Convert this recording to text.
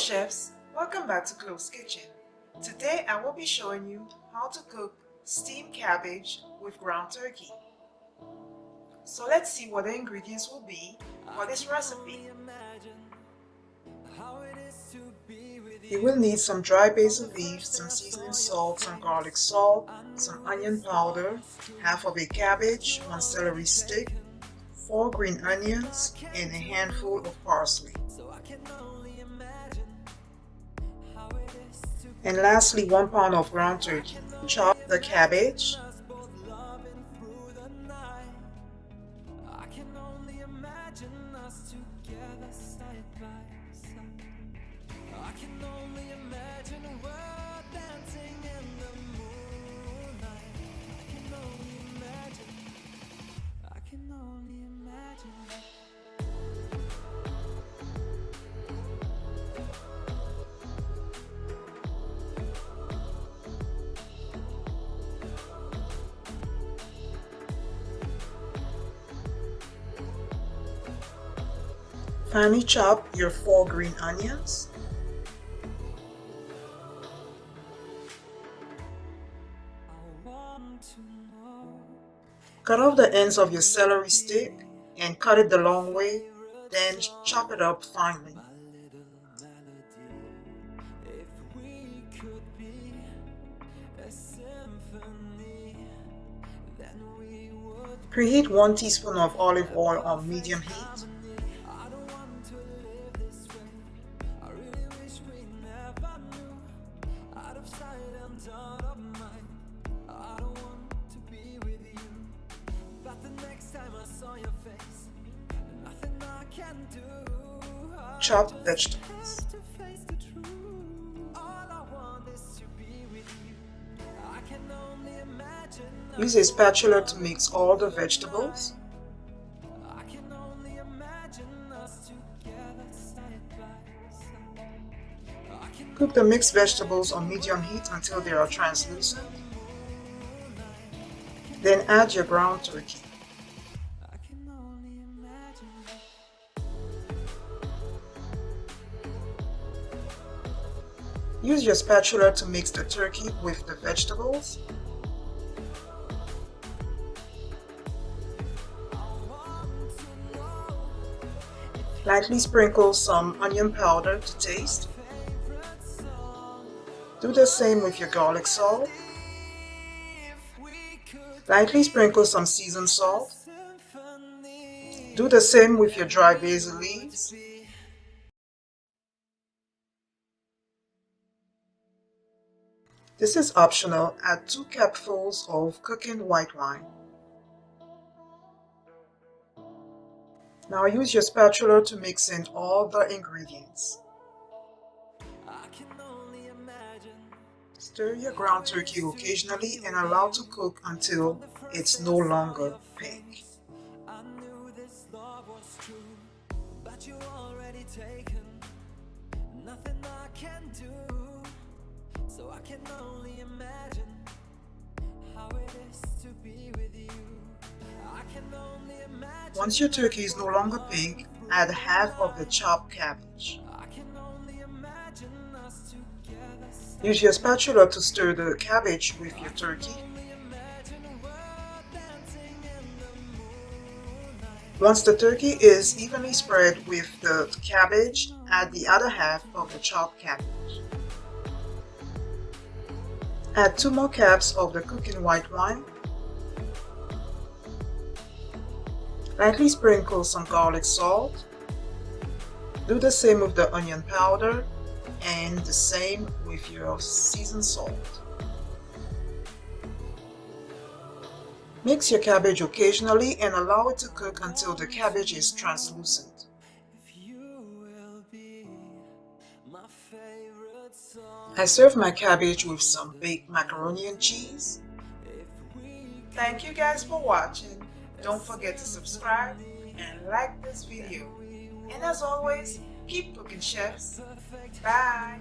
chefs, welcome back to Closkitchen. Today I will be showing you how to cook steamed cabbage with ground turkey. So let's see what the ingredients will be for this recipe. You will need some dry basil leaves, some seasoning salt, some garlic salt, some onion powder, half of a cabbage, 1 celery stick, 4 green onions, and a handful of parsley. And lastly, 1 pound of ground turkey. Chop the cabbage. Finely chop your 4 green onions. Cut off the ends of your celery stick and cut it the long way, then chop it up finely. Preheat 1 teaspoon of olive oil on medium heat. Chopped vegetables. Use a spatula to mix all the vegetables. Cook the mixed vegetables on medium heat until they are translucent. Then add your ground turkey. Use your spatula to mix the turkey with the vegetables. Lightly sprinkle some onion powder to taste. Do the same with your garlic salt. Lightly sprinkle some seasoned salt. Do the same with your dry basil leaves. This is optional. Add 2 cupfuls of cooking white wine. Now use your spatula to mix in all the ingredients. Stir your ground turkey occasionally and allow to cook until it's no longer pink. Once your turkey is no longer pink, add half of the chopped cabbage. Use your spatula to stir the cabbage with your turkey. Once the turkey is evenly spread with the cabbage, add the other half of the chopped cabbage. Add 2 more cups of the cooking white wine. Lightly sprinkle some garlic salt. Do the same with the onion powder and the same with your seasoned salt. Mix your cabbage occasionally and allow it to cook until the cabbage is translucent. I serve my cabbage with some baked macaroni and cheese. Thank you guys for watching. Don't forget to subscribe and like this video. And as always, keep cooking, chefs. Bye.